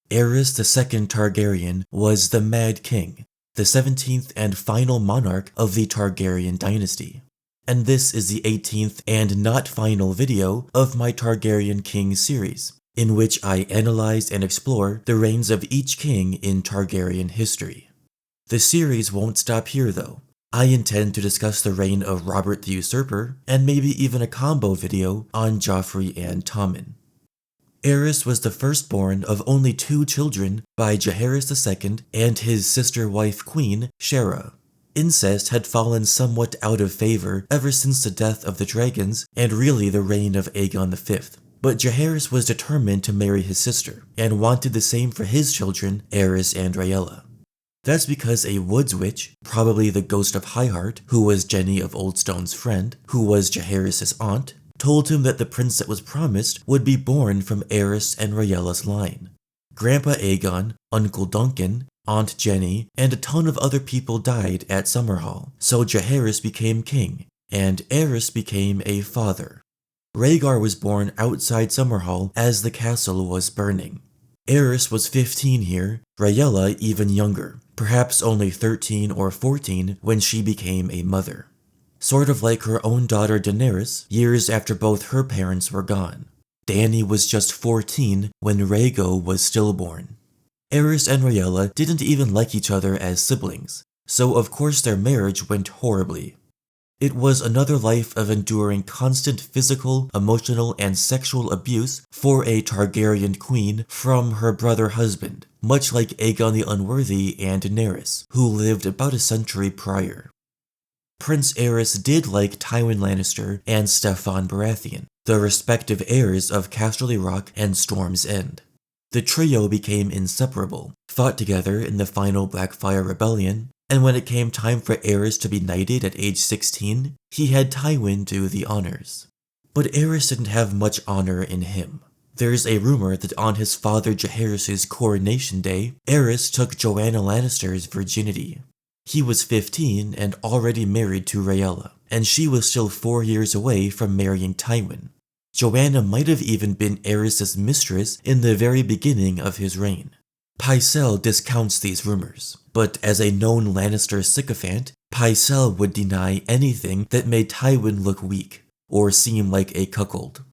Aerys II Targaryen was the Mad King, the 17th and final monarch of the Targaryen dynasty. And this is the 18th and not final video of my Targaryen King series, in which I analyze and explore the reigns of each king in Targaryen history. The series won't stop here though. I intend to discuss the reign of Robert the Usurper, and maybe even a combo video on Joffrey and Tommen. Aerys was the firstborn of only 2 children by Jaehaerys II and his sister-wife queen, Shera. Incest had fallen somewhat out of favor ever since the death of the dragons and really the reign of Aegon V, but Jaehaerys was determined to marry his sister and wanted the same for his children, Aerys and Rhaella. That's because a woods witch, probably the ghost of Highheart, who was Jenny of Oldstone's friend, who was Jaehaerys' aunt, told him that the prince that was promised would be born from Aerys and Rhaella's line. Grandpa Aegon, Uncle Duncan, Aunt Jenny, and a ton of other people died at Summerhall, so Jaehaerys became king, and Aerys became a father. Rhaegar was born outside Summerhall as the castle was burning. Aerys was 15 here, Rhaella even younger, perhaps only 13 or 14 when she became a mother. Sort of like her own daughter Daenerys, years after both her parents were gone. Dany was just 14 when Rhaego was stillborn. Aerys and Rhaella didn't even like each other as siblings, so of course their marriage went horribly. It was another life of enduring constant physical, emotional, and sexual abuse for a Targaryen queen from her brother-husband, much like Aegon the Unworthy and Daenerys, who lived about a century prior. Prince Aerys did like Tywin Lannister and Steffon Baratheon, the respective heirs of Casterly Rock and Storm's End. The trio became inseparable, fought together in the final Blackfyre Rebellion, and when it came time for Aerys to be knighted at age 16, he had Tywin do the honors. But Aerys didn't have much honor in him. There's a rumor that on his father Jaehaerys' coronation day, Aerys took Joanna Lannister's virginity. He was 15 and already married to Rhaella, and she was still 4 years away from marrying Tywin. Joanna might have even been Aerys' mistress in the very beginning of his reign. Pycelle discounts these rumors, but as a known Lannister sycophant, Pycelle would deny anything that made Tywin look weak, or seem like a cuckold.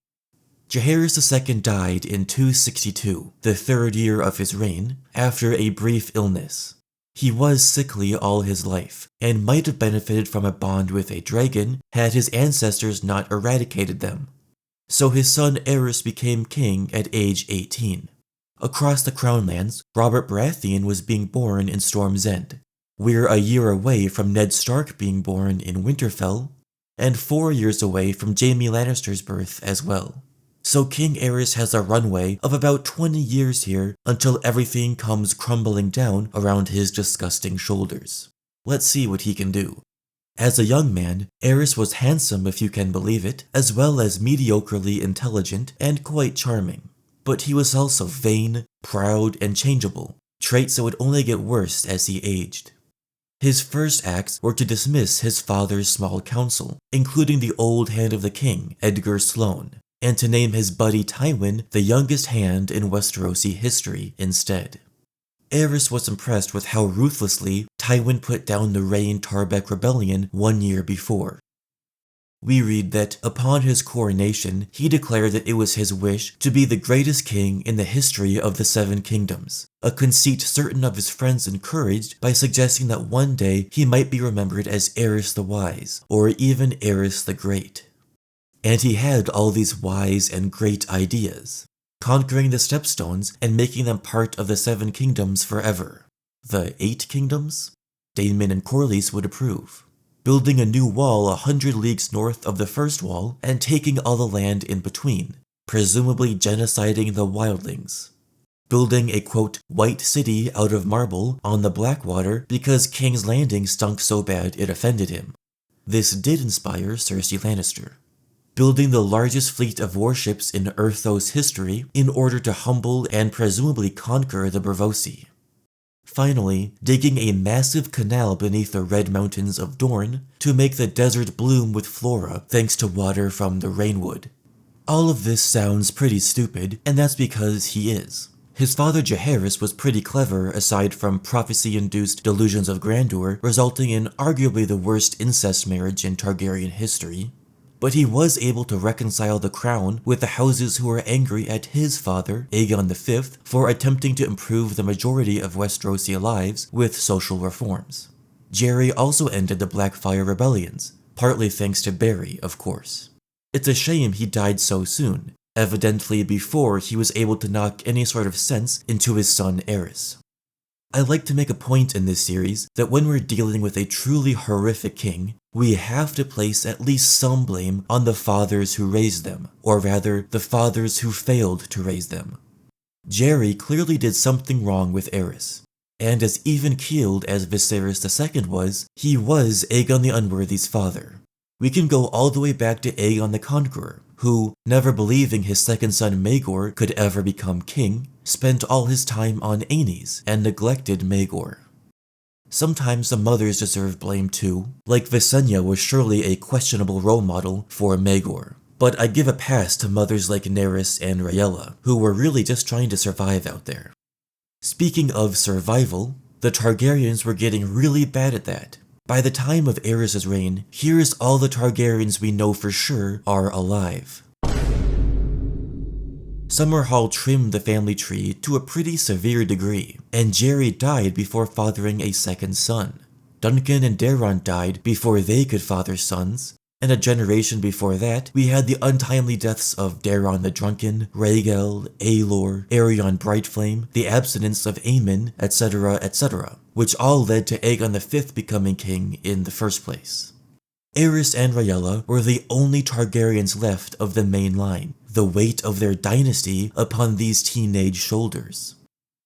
Jaehaerys II died in 262, the 3rd year of his reign, after a brief illness. He was sickly all his life, and might have benefited from a bond with a dragon had his ancestors not eradicated them. So his son Aerys became king at age 18. Across the Crownlands, Robert Baratheon was being born in Storm's End. We're a year away from Ned Stark being born in Winterfell, and 4 years away from Jaime Lannister's birth as well. So King Aerys has a runway of about 20 years here until everything comes crumbling down around his disgusting shoulders. Let's see what he can do. As a young man, Aerys was handsome if you can believe it, as well as mediocrely intelligent and quite charming. But he was also vain, proud, and changeable, traits that would only get worse as he aged. His first acts were to dismiss his father's small council, including the old hand of the king, Edgar Sloane, and to name his buddy Tywin the youngest hand in Westerosi history instead. Aerys was impressed with how ruthlessly Tywin put down the Rhaen Tarbeck rebellion 1 year before. We read that upon his coronation, he declared that it was his wish to be the greatest king in the history of the Seven Kingdoms, a conceit certain of his friends encouraged by suggesting that one day he might be remembered as Aerys the Wise, or even Aerys the Great. And he had all these wise and great ideas, conquering the Stepstones and making them part of the Seven Kingdoms forever. The 8 Kingdoms? Daemon and Corlys would approve. Building a new wall 100 leagues north of the first wall and taking all the land in between, presumably genociding the wildlings. Building a quote, white city out of marble on the Blackwater because King's Landing stunk so bad it offended him. This did inspire Cersei Lannister. Building the largest fleet of warships in Earthos history in order to humble and presumably conquer the Braavosi. Finally, digging a massive canal beneath the Red Mountains of Dorne to make the desert bloom with flora thanks to water from the Rainwood. All of this sounds pretty stupid, and that's because he is. His father Jaehaerys was pretty clever aside from prophecy-induced delusions of grandeur resulting in arguably the worst incest marriage in Targaryen history. But he was able to reconcile the crown with the houses who were angry at his father, Aegon V, for attempting to improve the majority of Westerosi lives with social reforms. Jaery also ended the Blackfyre rebellions, partly thanks to Barry, of course. It's a shame he died so soon, evidently before he was able to knock any sort of sense into his son Aerys. I like to make a point in this series that when we're dealing with a truly horrific king, we have to place at least some blame on the fathers who raised them, or rather, the fathers who failed to raise them. Jaery clearly did something wrong with Aerys, and as even-keeled as Viserys II was, he was Aegon the Unworthy's father. We can go all the way back to Aegon the Conqueror, who, never believing his second son Maegor could ever become king, spent all his time on Aenys and neglected Maegor. Sometimes the mothers deserve blame too, like Visenya was surely a questionable role model for Maegor. But I give a pass to mothers like Daenerys and Rhaella, who were really just trying to survive out there. Speaking of survival, the Targaryens were getting really bad at that. By the time of Aerys' reign, here's all the Targaryens we know for sure are alive. Summerhall trimmed the family tree to a pretty severe degree, and Jaery died before fathering a second son. Duncan and Daeron died before they could father sons, and a generation before that, we had the untimely deaths of Daeron the Drunken, Rhaegal, Aelor, Aerion Brightflame, the abstinence of Aemon, etc., etc., which all led to Aegon V becoming king in the first place. Aerys and Rhaella were the only Targaryens left of the main line, the weight of their dynasty upon these teenage shoulders.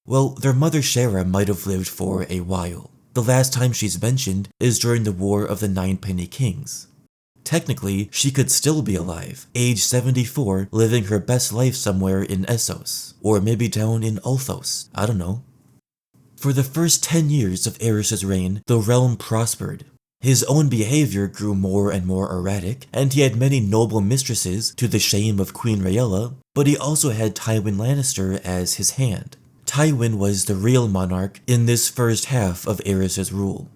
Well, their mother Shera might have lived for a while. The last time she's mentioned is during the War of the Ninepenny Kings. Technically, she could still be alive, age 74, living her best life somewhere in Essos, or maybe down in Ulthos, I don't know. For the first 10 years of Aerys' reign, the realm prospered. His own behavior grew more and more erratic, and he had many noble mistresses to the shame of Queen Rhaella, but he also had Tywin Lannister as his hand. Tywin was the real monarch in this first half of Aerys' rule.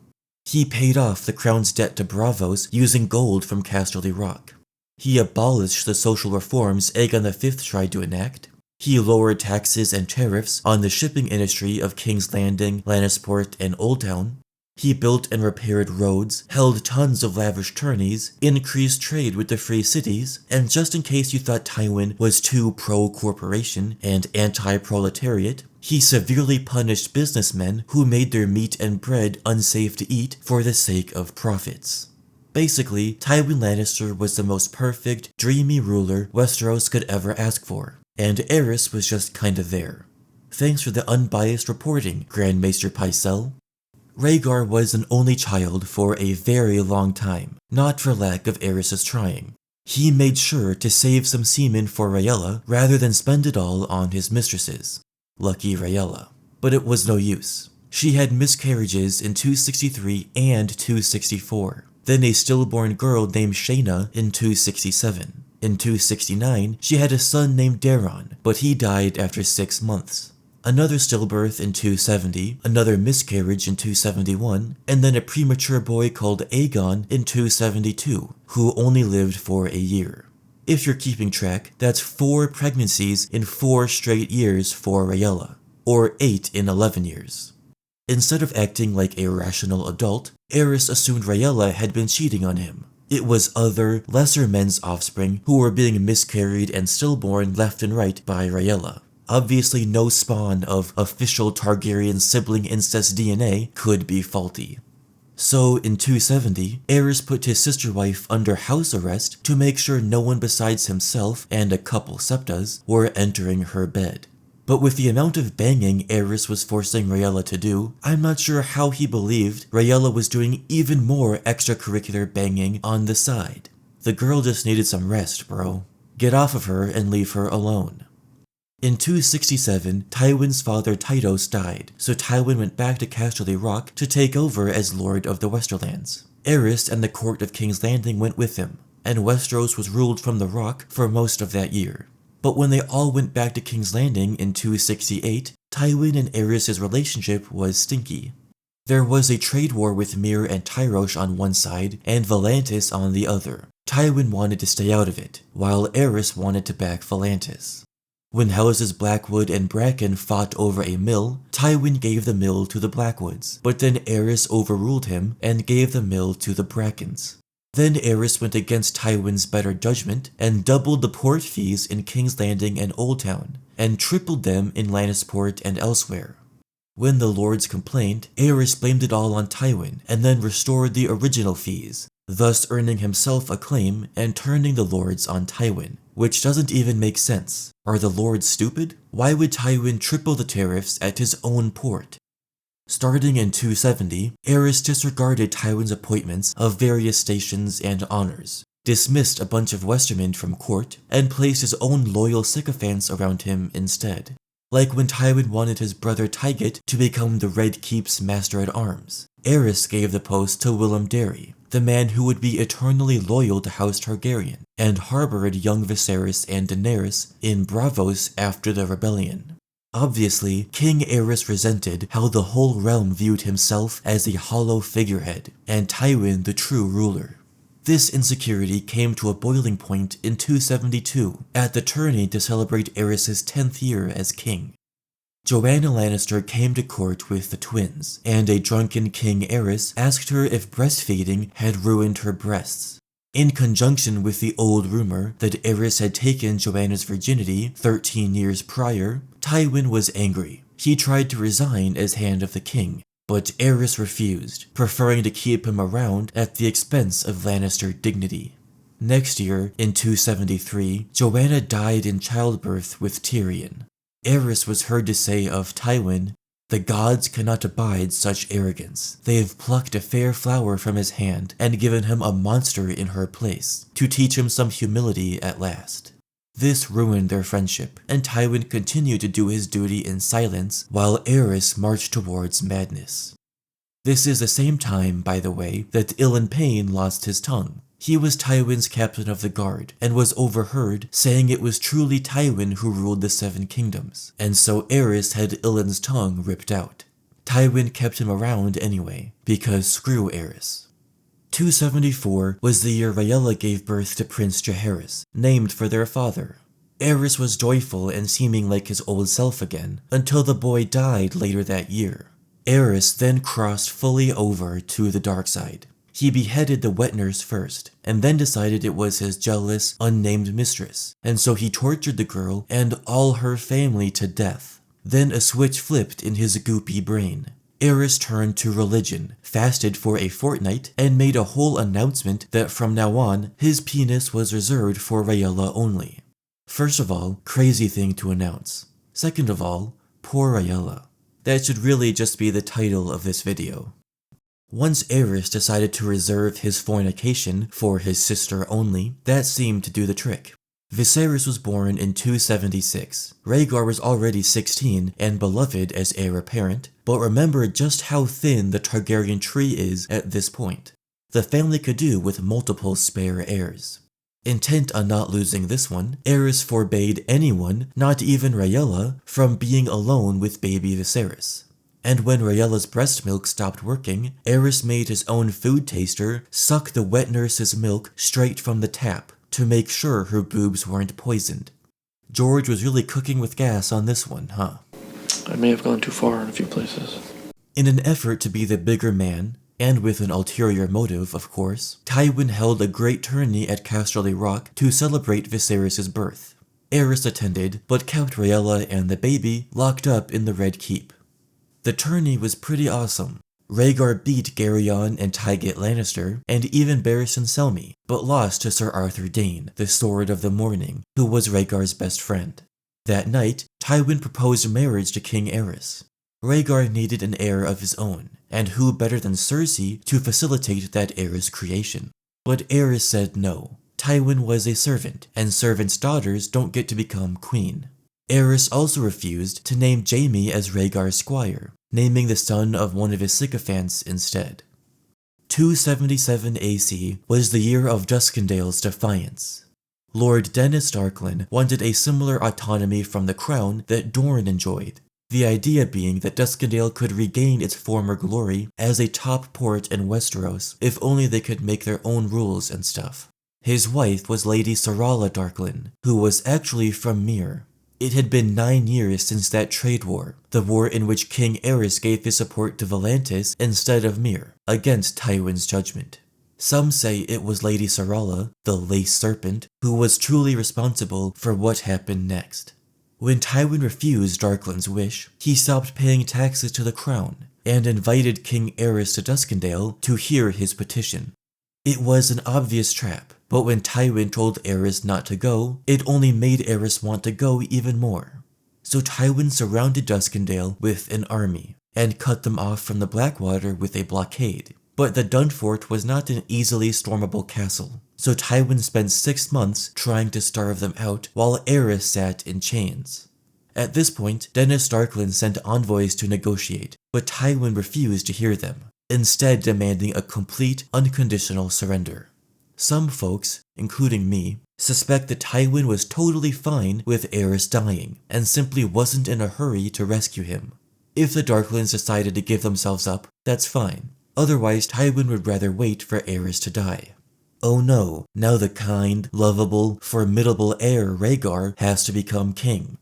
He paid off the crown's debt to Braavos using gold from Casterly Rock. He abolished the social reforms Aegon V tried to enact. He lowered taxes and tariffs on the shipping industry of King's Landing, Lannisport, and Oldtown. He built and repaired roads, held tons of lavish tourneys, increased trade with the free cities, and just in case you thought Tywin was too pro-corporation and anti-proletariat, he severely punished businessmen who made their meat and bread unsafe to eat for the sake of profits. Basically, Tywin Lannister was the most perfect, dreamy ruler Westeros could ever ask for, and Aerys was just kinda there. Thanks for the unbiased reporting, Grand Maester Pycelle. Rhaegar was an only child for a very long time, not for lack of Aerys' trying. He made sure to save some semen for Rhaella rather than spend it all on his mistresses. Lucky Rhaella. But it was no use. She had miscarriages in 263 and 264, then a stillborn girl named Shaina in 267. In 269, she had a son named Daeron, but he died after 6 months. Another stillbirth in 270, another miscarriage in 271, and then a premature boy called Aegon in 272, who only lived for a year. If you're keeping track, that's 4 pregnancies in 4 straight years for Rhaella, or 8 in 11 years. Instead of acting like a rational adult, Aerys assumed Rhaella had been cheating on him. It was other, lesser men's offspring who were being miscarried and stillborn left and right by Rhaella. Obviously no spawn of official Targaryen sibling incest DNA could be faulty. So in 270, Aerys put his sister wife under house arrest to make sure no one besides himself and a couple septas were entering her bed. But with the amount of banging Aerys was forcing Rhaella to do, I'm not sure how he believed Rhaella was doing even more extracurricular banging on the side. The girl just needed some rest, bro. Get off of her and leave her alone. In 267, Tywin's father Tytos died, so Tywin went back to Casterly Rock to take over as Lord of the Westerlands. Aerys and the court of King's Landing went with him, and Westeros was ruled from the Rock for most of that year. But when they all went back to King's Landing in 268, Tywin and Aerys' relationship was stinky. There was a trade war with Myr and Tyrosh on one side and Volantis on the other. Tywin wanted to stay out of it, while Aerys wanted to back Volantis. When houses Blackwood and Bracken fought over a mill, Tywin gave the mill to the Blackwoods, but then Aerys overruled him and gave the mill to the Brackens. Then Aerys went against Tywin's better judgment and doubled the port fees in King's Landing and Oldtown, and tripled them in Lannisport and elsewhere. When the lords complained, Aerys blamed it all on Tywin and then restored the original fees, thus earning himself a claim and turning the lords on Tywin, which doesn't even make sense. Are the lords stupid? Why would Tywin triple the tariffs at his own port? Starting in 270, Aerys disregarded Tywin's appointments of various stations and honors, dismissed a bunch of Westermen from court, and placed his own loyal sycophants around him instead. Like when Tywin wanted his brother Tygett to become the Red Keep's Master-at-Arms, Aerys gave the post to Willem Darry, the man who would be eternally loyal to House Targaryen, and harbored young Viserys and Daenerys in Braavos after the rebellion. Obviously, King Aerys resented how the whole realm viewed himself as a hollow figurehead, and Tywin the true ruler. This insecurity came to a boiling point in 272, at the tourney to celebrate Aerys' 10th year as king. Joanna Lannister came to court with the twins, and a drunken King Aerys asked her if breastfeeding had ruined her breasts. In conjunction with the old rumor that Aerys had taken Joanna's virginity 13 years prior, Tywin was angry. He tried to resign as Hand of the King, but Aerys refused, preferring to keep him around at the expense of Lannister dignity. Next year, in 273, Joanna died in childbirth with Tyrion. Aerys was heard to say of Tywin, "The gods cannot abide such arrogance. They have plucked a fair flower from his hand and given him a monster in her place, to teach him some humility at last." This ruined their friendship, and Tywin continued to do his duty in silence while Aerys marched towards madness. This is the same time, by the way, that Ilyn Payne lost his tongue. He was Tywin's captain of the guard, and was overheard saying it was truly Tywin who ruled the Seven Kingdoms, and so Aerys had Ilyn's tongue ripped out. Tywin kept him around anyway, because screw Aerys. 274 was the year Rhaella gave birth to Prince Jaehaerys, named for their father. Aerys was joyful and seeming like his old self again, until the boy died later that year. Aerys then crossed fully over to the dark side. He beheaded the wet nurse first, and then decided it was his jealous, unnamed mistress, and so he tortured the girl and all her family to death. Then a switch flipped in his goopy brain. Aerys turned to religion, fasted for a fortnight, and made a whole announcement that from now on, his penis was reserved for Rhaella only. First of all, crazy thing to announce. Second of all, poor Rhaella. That should really just be the title of this video. Once Aerys decided to reserve his fornication for his sister only, that seemed to do the trick. Viserys was born in 276. Rhaegar was already 16 and beloved as heir apparent, but remember just how thin the Targaryen tree is at this point. The family could do with multiple spare heirs. Intent on not losing this one, Aerys forbade anyone, not even Rhaella, from being alone with baby Viserys. And when Rhaella's breast milk stopped working, Aerys made his own food taster suck the wet nurse's milk straight from the tap, to make sure her boobs weren't poisoned. George was really cooking with gas on this one, huh? I may have gone too far in a few places. In an effort to be the bigger man, and with an ulterior motive, of course, Tywin held a great tourney at Casterly Rock to celebrate Viserys' birth. Aerys attended, but kept Rhaella and the baby locked up in the Red Keep. The tourney was pretty awesome. Rhaegar beat Geryon and Tygett Lannister, and even Barristan Selmy, but lost to Sir Arthur Dayne, the Sword of the Morning, who was Rhaegar's best friend. That night, Tywin proposed marriage to King Aerys. Rhaegar needed an heir of his own, and who better than Cersei to facilitate that heir's creation? But Aerys said no. Tywin was a servant, and servants' daughters don't get to become queen. Aerys also refused to name Jaime as Rhaegar's squire, naming the son of one of his sycophants instead. 277 AC was the year of Duskendale's defiance. Lord Dennis Darklyn wanted a similar autonomy from the crown that Dorne enjoyed. The idea being that Duskendale could regain its former glory as a top port in Westeros if only they could make their own rules and stuff. His wife was Lady Sarala Darklyn, who was actually from Myr. It had been 9 years since that trade war, the war in which King Aerys gave his support to Volantis instead of Myr, against Tywin's judgment. Some say it was Lady Sarala, the Lace Serpent, who was truly responsible for what happened next. When Tywin refused Darklyn's wish, he stopped paying taxes to the crown, and invited King Aerys to Duskendale to hear his petition. It was an obvious trap, but when Tywin told Aerys not to go, it only made Aerys want to go even more. So Tywin surrounded Duskendale with an army, and cut them off from the Blackwater with a blockade. But the Dunfort was not an easily stormable castle, so Tywin spent 6 months trying to starve them out while Aerys sat in chains. At this point, Dennis Darklyn sent envoys to negotiate, but Tywin refused to hear them, instead demanding a complete, unconditional surrender. Some folks, including me, suspect that Tywin was totally fine with Aerys dying, and simply wasn't in a hurry to rescue him. If the Darklyns decided to give themselves up, that's fine. Otherwise, Tywin would rather wait for Aerys to die. Oh no, now the kind, lovable, formidable heir Rhaegar has to become king.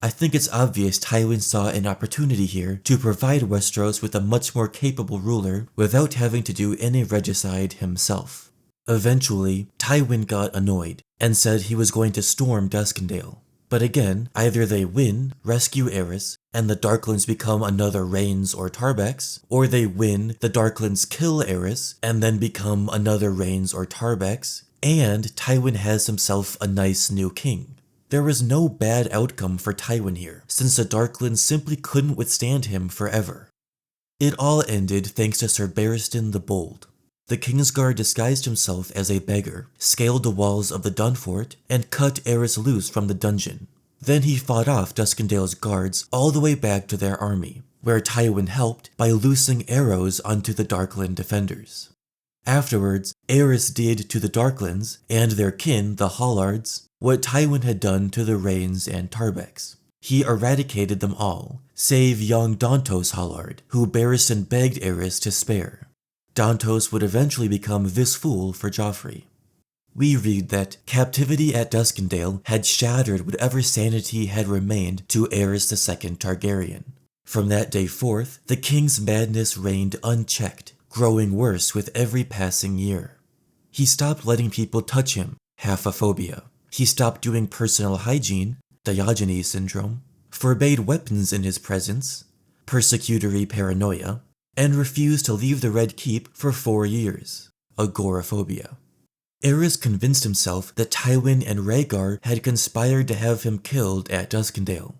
I think it's obvious Tywin saw an opportunity here to provide Westeros with a much more capable ruler without having to do any regicide himself. Eventually, Tywin got annoyed and said he was going to storm Duskendale. But again, either they win, rescue Aerys, and the Darklyns become another Rhaens or Tarbex, or they win, the Darklyns kill Aerys, and then become another Rhaens or Tarbex, and Tywin has himself a nice new king. There was no bad outcome for Tywin here, since the Darklyns simply couldn't withstand him forever. It all ended thanks to Ser Barristan the Bold. The Kingsguard disguised himself as a beggar, scaled the walls of the Dunfort, and cut Aerys loose from the dungeon. Then he fought off Duskendale's guards all the way back to their army, where Tywin helped by loosing arrows onto the Darklyn defenders. Afterwards, Aerys did to the Darklyns, and their kin, the Hallards, what Tywin had done to the Rhaens and Tarbex. He eradicated them all, save young Dontos Hallard, who Barristan begged Aerys to spare. Dontos would eventually become this fool for Joffrey. We read that captivity at Duskendale had shattered whatever sanity had remained to Aerys II Targaryen. From that day forth, the king's madness reigned unchecked, growing worse with every passing year. He stopped letting people touch him, haphophobia. He stopped doing personal hygiene, Diogenes syndrome, forbade weapons in his presence, persecutory paranoia, and refused to leave the Red Keep for 4 years, agoraphobia. Aerys convinced himself that Tywin and Rhaegar had conspired to have him killed at Duskendale.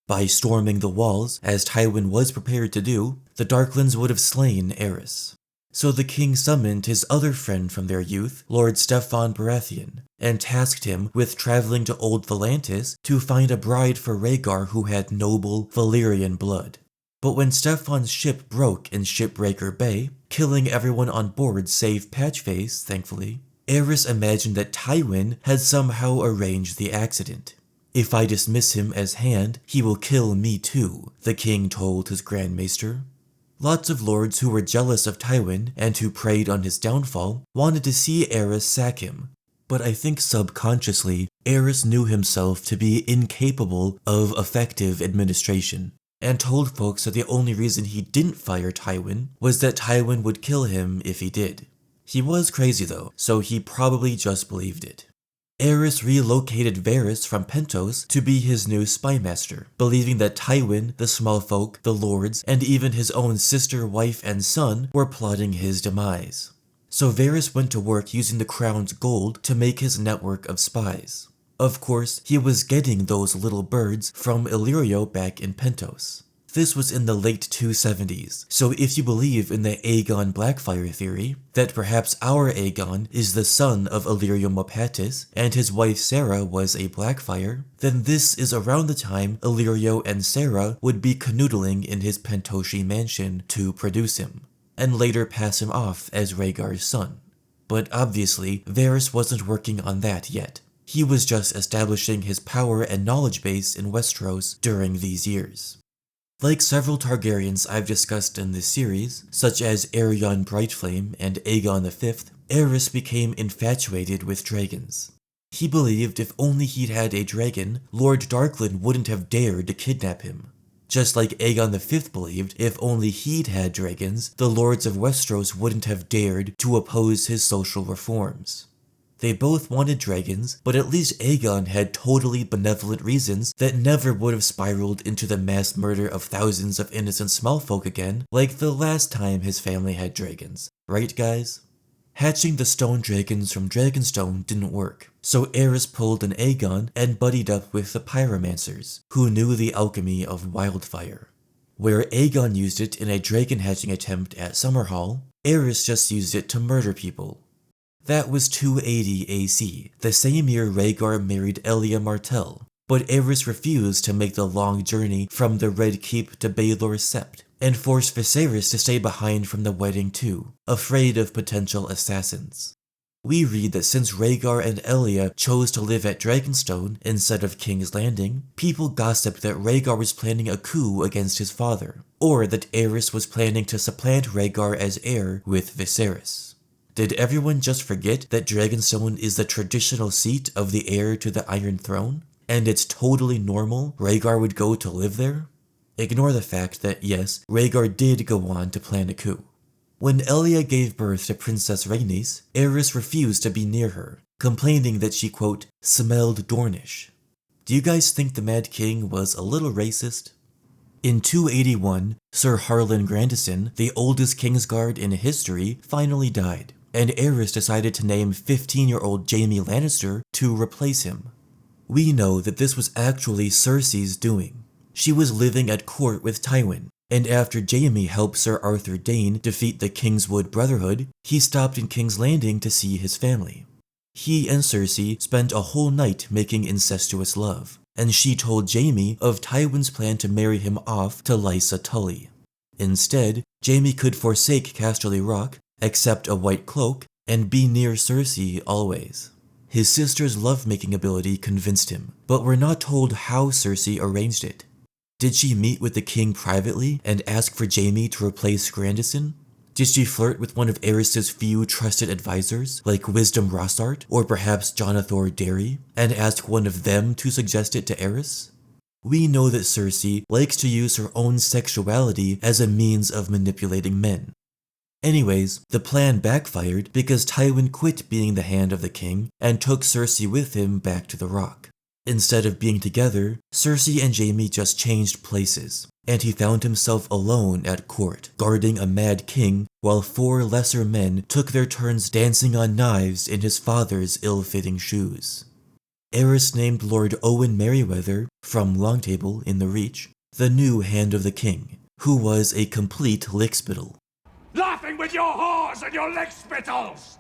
By storming the walls, as Tywin was prepared to do, the Darklyns would have slain Aerys. So the king summoned his other friend from their youth, Lord Steffon Baratheon, and tasked him with traveling to Old Volantis to find a bride for Rhaegar who had noble Valyrian blood. But when Steffon's ship broke in Shipbreaker Bay, killing everyone on board save Patchface, thankfully, Aerys imagined that Tywin had somehow arranged the accident. If I dismiss him as hand, he will kill me too, the king told his Grand Maester. Lots of lords who were jealous of Tywin and who preyed on his downfall wanted to see Aerys sack him. But I think subconsciously, Aerys knew himself to be incapable of effective administration, and told folks that the only reason he didn't fire Tywin was that Tywin would kill him if he did. He was crazy though, so he probably just believed it. Aerys relocated Varys from Pentos to be his new spymaster, believing that Tywin, the Smallfolk, the Lords, and even his own sister, wife, and son were plotting his demise. So Varys went to work using the crown's gold to make his network of spies. Of course, he was getting those little birds from Illyrio back in Pentos. This was in the late 270s, so if you believe in the Aegon Blackfyre theory, that perhaps our Aegon is the son of Illyrio Mopatis and his wife Sarah was a Blackfyre, then this is around the time Illyrio and Sarah would be canoodling in his Pentoshi mansion to produce him, and later pass him off as Rhaegar's son. But obviously, Varys wasn't working on that yet. He was just establishing his power and knowledge base in Westeros during these years. Like several Targaryens I've discussed in this series, such as Aerion Brightflame and Aegon V, Aerys became infatuated with dragons. He believed if only he'd had a dragon, Lord Darkland wouldn't have dared to kidnap him. Just like Aegon V believed if only he'd had dragons, the lords of Westeros wouldn't have dared to oppose his social reforms. They both wanted dragons, but at least Aegon had totally benevolent reasons that never would have spiraled into the mass murder of thousands of innocent smallfolk again, like the last time his family had dragons. Right, guys? Hatching the stone dragons from Dragonstone didn't work, so Aerys pulled an Aegon and buddied up with the pyromancers, who knew the alchemy of wildfire. Where Aegon used it in a dragon hatching attempt at Summerhall, Aerys just used it to murder people. That was 280 AC, the same year Rhaegar married Elia Martell, but Aerys refused to make the long journey from the Red Keep to Baelor Sept, and forced Viserys to stay behind from the wedding too, afraid of potential assassins. We read that since Rhaegar and Elia chose to live at Dragonstone instead of King's Landing, people gossiped that Rhaegar was planning a coup against his father, or that Aerys was planning to supplant Rhaegar as heir with Viserys. Did everyone just forget that Dragonstone is the traditional seat of the heir to the Iron Throne? And it's totally normal Rhaegar would go to live there? Ignore the fact that yes, Rhaegar did go on to plan a coup. When Elia gave birth to Princess Rhaenys, Aerys refused to be near her, complaining that she, quote, smelled Dornish. Do you guys think the Mad King was a little racist? In 281, Sir Harlan Grandison, the oldest Kingsguard in history, finally died, and Aerys decided to name 15-year-old Jaime Lannister to replace him. We know that this was actually Cersei's doing. She was living at court with Tywin, and after Jaime helped Sir Arthur Dayne defeat the Kingswood Brotherhood, he stopped in King's Landing to see his family. He and Cersei spent a whole night making incestuous love, and she told Jaime of Tywin's plan to marry him off to Lysa Tully. Instead, Jaime could forsake Casterly Rock, accept a white cloak, and be near Cersei always. His sister's lovemaking ability convinced him, but we're not told how Cersei arranged it. Did she meet with the king privately and ask for Jaime to replace Grandison? Did she flirt with one of Aerys' few trusted advisors, like Wisdom Rossart or perhaps Jonathor Derry, and ask one of them to suggest it to Aerys? We know that Cersei likes to use her own sexuality as a means of manipulating men. Anyways, the plan backfired because Tywin quit being the hand of the king and took Cersei with him back to the Rock. Instead of being together, Cersei and Jaime just changed places, and he found himself alone at court, guarding a mad king, while 4 lesser men took their turns dancing on knives in his father's ill-fitting shoes. Aerys named Lord Owen Merryweather, from Longtable in the Reach, the new Hand of the King, who was a complete lickspittle. Laughing with your whores and your lickspittles!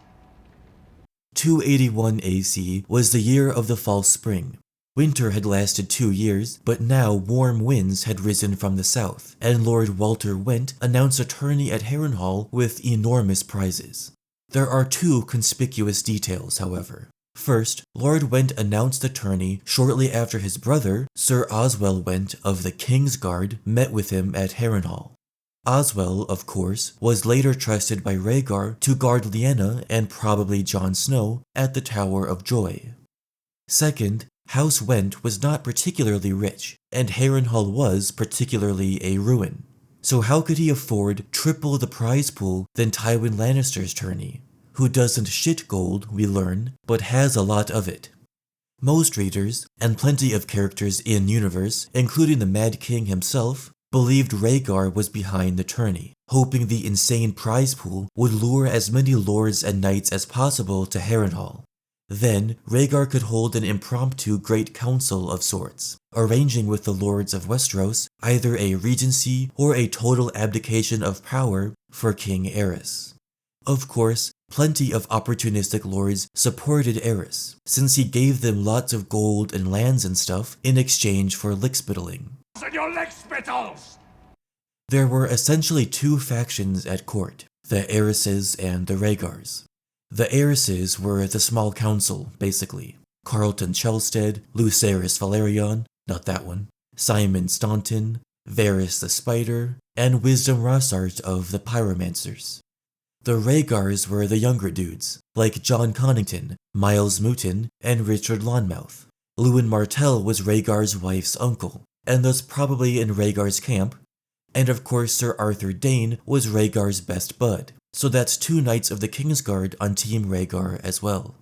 281 AC was the year of the false spring. Winter had lasted 2 years, but now warm winds had risen from the south, and Lord Walter Went announced a tourney at Harrenhal with enormous prizes. There are 2 conspicuous details, however. First, Lord Went announced the tourney shortly after his brother, Sir Oswell Went of the Kingsguard, met with him at Harrenhal. Oswell, of course, was later trusted by Rhaegar to guard Lyanna and probably Jon Snow at the Tower of Joy. Second, House Went was not particularly rich, and Harrenhal was particularly a ruin. So how could he afford triple the prize pool than Tywin Lannister's tourney, who doesn't shit gold, we learn, but has a lot of it? Most readers, and plenty of characters in-universe, including the Mad King himself, believed Rhaegar was behind the tourney, hoping the insane prize pool would lure as many lords and knights as possible to Harrenhal. Then, Rhaegar could hold an impromptu Great Council of sorts, arranging with the lords of Westeros either a regency or a total abdication of power for King Aerys. Of course, plenty of opportunistic lords supported Aerys, since he gave them lots of gold and lands and stuff in exchange for lickspittling. And your lickspittles! There were essentially 2 factions at court, the Aeryses and the Rhaegars. The Aeryses were the small council, basically. Carlton Chelstead, Lucerys Valerion, not that one, Simon Staunton, Varys the Spider, and Wisdom Rossart of the Pyromancers. The Rhaegars were the younger dudes, like John Connington, Miles Mouton, and Richard Lonmouth. Lewin Martell was Rhaegar's wife's uncle, and thus probably in Rhaegar's camp, and of course Sir Arthur Dayne was Rhaegar's best bud, so that's 2 Knights of the Kingsguard on Team Rhaegar as well.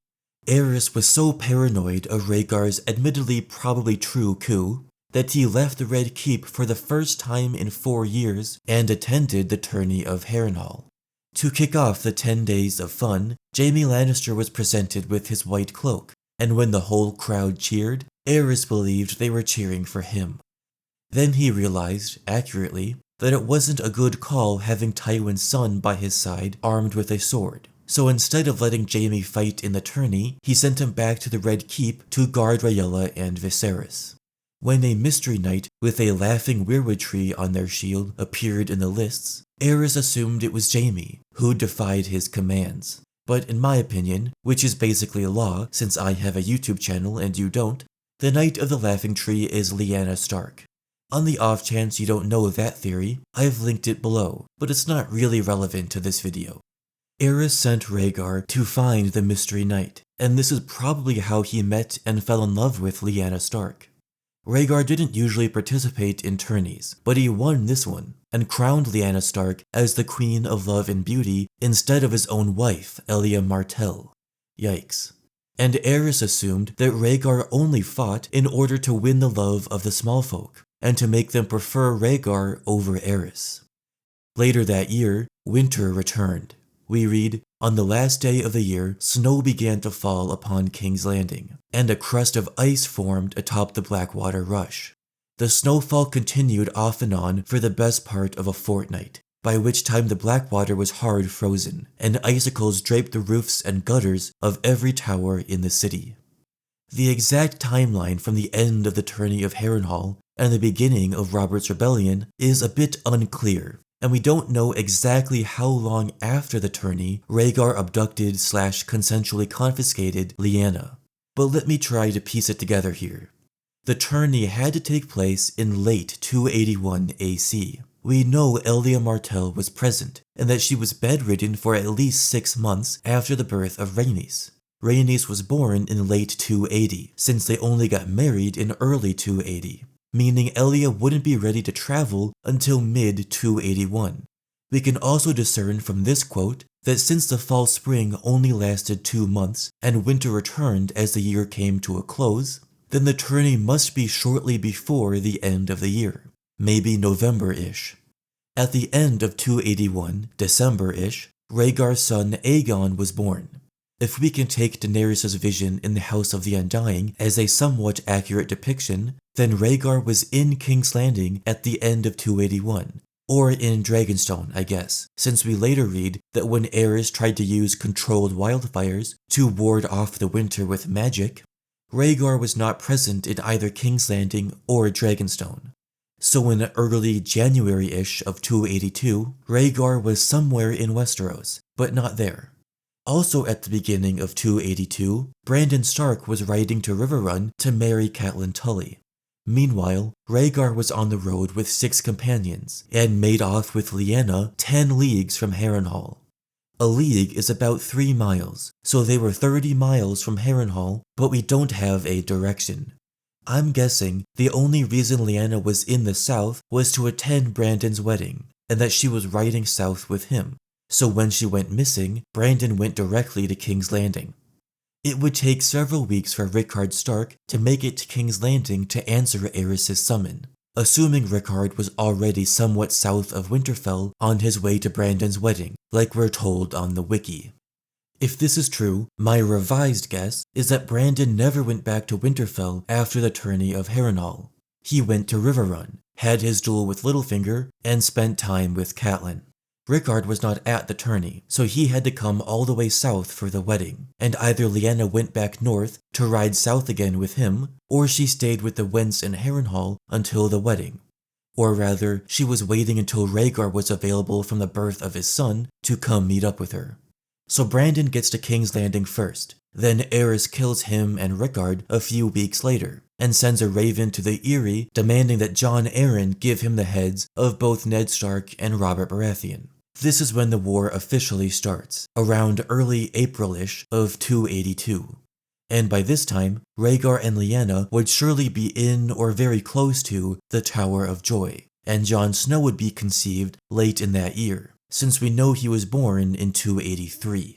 Aerys was so paranoid of Rhaegar's admittedly probably true coup that he left the Red Keep for the first time in 4 years and attended the Tourney of Harrenhal. To kick off the 10 days of fun, Jaime Lannister was presented with his white cloak, and when the whole crowd cheered, Aerys believed they were cheering for him. Then he realized, accurately, that it wasn't a good call having Tywin's son by his side armed with a sword. So instead of letting Jaime fight in the tourney, he sent him back to the Red Keep to guard Rhaella and Viserys. When a mystery knight with a laughing weirwood tree on their shield appeared in the lists, Aerys assumed it was Jaime, who defied his commands. But in my opinion, which is basically law since I have a YouTube channel and you don't, the Knight of the Laughing Tree is Lyanna Stark. On the off chance you don't know that theory, I've linked it below, but it's not really relevant to this video. Aerys sent Rhaegar to find the Mystery Knight, and this is probably how he met and fell in love with Lyanna Stark. Rhaegar didn't usually participate in tourneys, but he won this one, and crowned Lyanna Stark as the Queen of Love and Beauty instead of his own wife, Elia Martell. Yikes. And Aerys assumed that Rhaegar only fought in order to win the love of the smallfolk, and to make them prefer Rhaegar over Aerys. Later that year, winter returned. We read, "On the last day of the year, snow began to fall upon King's Landing, and a crust of ice formed atop the Blackwater Rush. The snowfall continued off and on for the best part of a fortnight, by which time the Blackwater was hard frozen, and icicles draped the roofs and gutters of every tower in the city." The exact timeline from the end of the Tourney of Harrenhal and the beginning of Robert's Rebellion is a bit unclear, and we don't know exactly how long after the tourney Rhaegar abducted/consensually confiscated Lyanna. But let me try to piece it together here. The tourney had to take place in late 281 AC. We know Elia Martell was present, and that she was bedridden for at least 6 months after the birth of Rhaenys. Rhaenys was born in late 280, since they only got married in early 280. Meaning Elia wouldn't be ready to travel until mid-281. We can also discern from this quote that since the fall-spring only lasted 2 months and winter returned as the year came to a close, then the tourney must be shortly before the end of the year, maybe November-ish. At the end of 281, December-ish, Rhaegar's son Aegon was born. If we can take Daenerys' vision in the House of the Undying as a somewhat accurate depiction, then Rhaegar was in King's Landing at the end of 281, or in Dragonstone, I guess, since we later read that when Aerys tried to use controlled wildfires to ward off the winter with magic, Rhaegar was not present in either King's Landing or Dragonstone. So in early January-ish of 282, Rhaegar was somewhere in Westeros, but not there. Also at the beginning of 282, Brandon Stark was riding to Riverrun to marry Catelyn Tully. Meanwhile, Rhaegar was on the road with 6 companions, and made off with Lyanna 10 leagues from Harrenhal. A league is about 3 miles, so they were 30 miles from Harrenhal, but we don't have a direction. I'm guessing the only reason Lyanna was in the south was to attend Brandon's wedding, and that she was riding south with him. So when she went missing, Brandon went directly to King's Landing. It would take several weeks for Rickard Stark to make it to King's Landing to answer Aerys' summon, assuming Rickard was already somewhat south of Winterfell on his way to Brandon's wedding, like we're told on the wiki. If this is true, my revised guess is that Brandon never went back to Winterfell after the Tourney of Harrenhal. He went to Riverrun, had his duel with Littlefinger, and spent time with Catelyn. Rickard was not at the tourney, so he had to come all the way south for the wedding, and either Lyanna went back north to ride south again with him, or she stayed with the Wents in Harrenhal until the wedding. Or rather, she was waiting until Rhaegar was available from the birth of his son to come meet up with her. So Brandon gets to King's Landing first. Then Aerys kills him and Rickard a few weeks later, and sends a raven to the Eyrie demanding that Jon Arryn give him the heads of both Ned Stark and Robert Baratheon. This is when the war officially starts, around early April-ish of 282. And by this time, Rhaegar and Lyanna would surely be in or very close to the Tower of Joy, and Jon Snow would be conceived late in that year, since we know he was born in 283.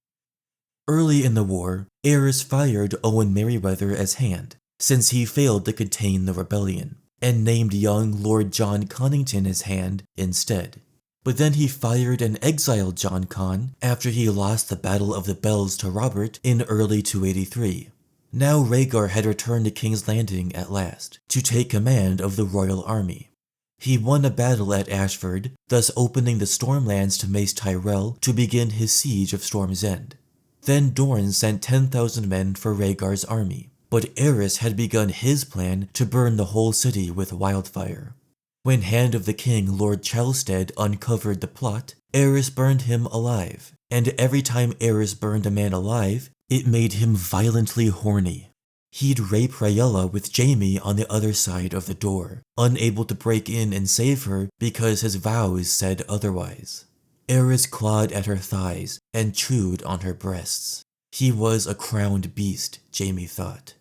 Early in the war, Aerys fired Owen Merryweather as Hand, since he failed to contain the rebellion, and named young Lord John Connington as Hand instead. But then he fired and exiled Jon Con after he lost the Battle of the Bells to Robert in early 283. Now Rhaegar had returned to King's Landing at last, to take command of the royal army. He won a battle at Ashford, thus opening the Stormlands to Mace Tyrell to begin his siege of Storm's End. Then Dorne sent 10,000 men for Rhaegar's army, but Aerys had begun his plan to burn the whole city with wildfire. When Hand of the King Lord Chalstead uncovered the plot, Aerys burned him alive, and every time Aerys burned a man alive, it made him violently horny. He'd rape Rhaella with Jaime on the other side of the door, unable to break in and save her because his vows said otherwise. Aerys clawed at her thighs and chewed on her breasts. He was a crowned beast, Jaime thought.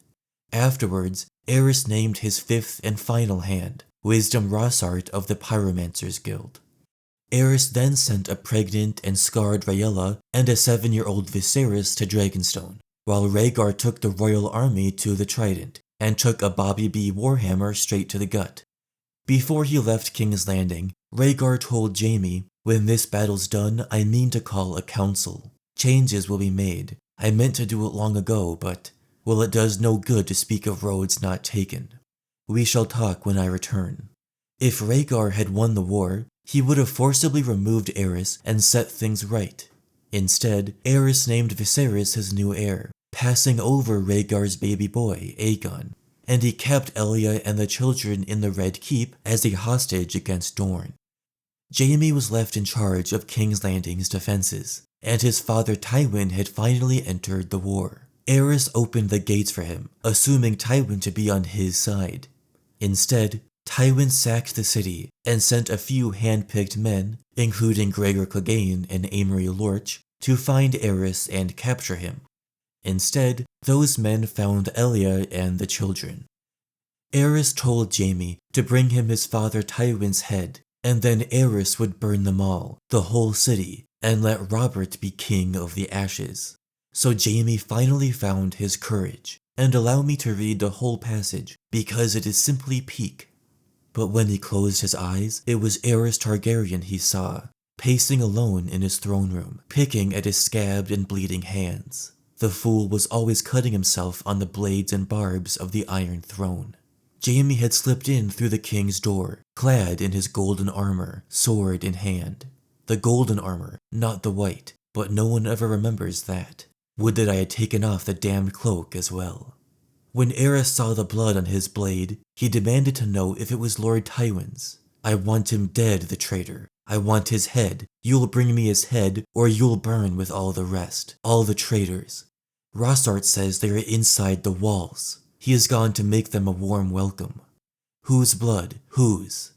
Afterwards, Aerys named his fifth and final hand, Wisdom Rossart of the Pyromancers Guild. Aerys then sent a pregnant and scarred Rhaella and a 7-year-old Viserys to Dragonstone, while Rhaegar took the royal army to the Trident and took a Bobby B warhammer straight to the gut. Before he left King's Landing, Rhaegar told Jaime, "When this battle's done, I mean to call a council. Changes will be made. I meant to do it long ago, but, well, it does no good to speak of roads not taken. We shall talk when I return." If Rhaegar had won the war, he would have forcibly removed Aerys and set things right. Instead, Aerys named Viserys his new heir, passing over Rhaegar's baby boy, Aegon, and he kept Elia and the children in the Red Keep as a hostage against Dorne. Jaime was left in charge of King's Landing's defenses, and his father Tywin had finally entered the war. Aerys opened the gates for him, assuming Tywin to be on his side. Instead, Tywin sacked the city and sent a few hand-picked men, including Gregor Clegane and Amory Lorch, to find Aerys and capture him. Instead, those men found Elia and the children. Aerys told Jaime to bring him his father Tywin's head, and then Aerys would burn them all, the whole city, and let Robert be king of the ashes. So Jaime finally found his courage, and allow me to read the whole passage because it is simply peak. But when he closed his eyes, it was Aerys Targaryen he saw, pacing alone in his throne room, picking at his scabbed and bleeding hands. The fool was always cutting himself on the blades and barbs of the Iron Throne. Jaime had slipped in through the king's door, clad in his golden armor, sword in hand. The golden armor, not the white, but no one ever remembers that. Would that I had taken off the damned cloak as well. When Aerys saw the blood on his blade, he demanded to know if it was Lord Tywin's. "I want him dead, the traitor. I want his head. You'll bring me his head, or you'll burn with all the rest, all the traitors. Rossart says they are inside the walls. He has gone to make them a warm welcome." "Whose blood? Whose?"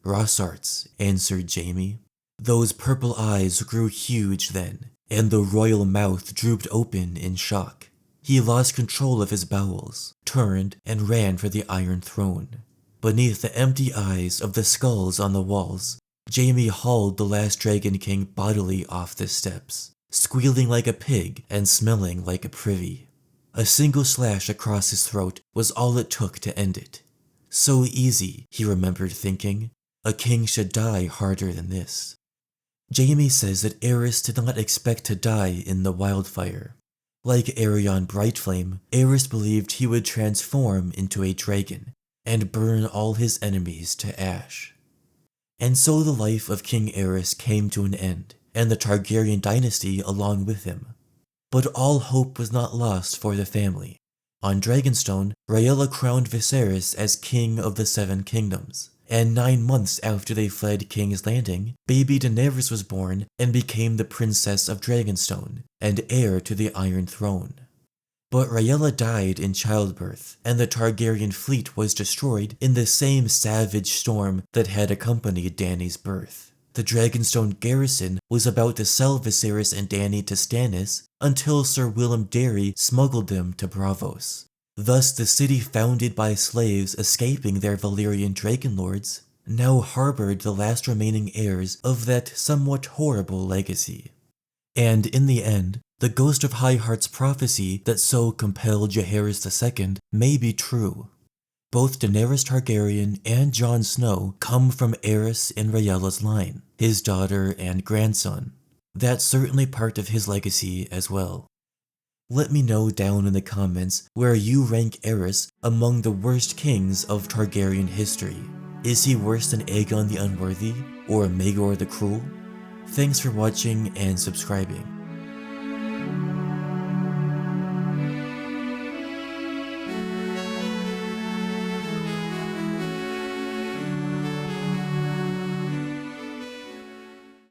"Rossart's," answered Jaime. Those purple eyes grew huge then, and the royal mouth drooped open in shock. He lost control of his bowels, turned, and ran for the Iron Throne. Beneath the empty eyes of the skulls on the walls, Jaime hauled the last Dragon King bodily off the steps, squealing like a pig and smelling like a privy. A single slash across his throat was all it took to end it. So easy, he remembered thinking. A king should die harder than this. Jaime says that Aerys did not expect to die in the wildfire. Like Aerion Brightflame, Aerys believed he would transform into a dragon and burn all his enemies to ash. And so the life of King Aerys came to an end, and the Targaryen dynasty along with him. But all hope was not lost for the family. On Dragonstone, Rhaella crowned Viserys as King of the Seven Kingdoms, And 9 months after they fled King's Landing, baby Daenerys was born and became the Princess of Dragonstone and heir to the Iron Throne. But Rhaella died in childbirth, and the Targaryen fleet was destroyed in the same savage storm that had accompanied Dany's birth. The Dragonstone garrison was about to sell Viserys and Dany to Stannis until Sir Willem Darry smuggled them to Braavos. Thus the city founded by slaves escaping their Valyrian dragonlords now harbored the last remaining heirs of that somewhat horrible legacy. And in the end, the Ghost of Highheart's prophecy that so compelled Jaehaerys II may be true. Both Daenerys Targaryen and Jon Snow come from Aerys and Rhaella's line, his daughter and grandson. That's certainly part of his legacy as well. Let me know down in the comments where you rank Aerys among the worst kings of Targaryen history. Is he worse than Aegon the Unworthy or Maegor the Cruel? Thanks for watching and subscribing.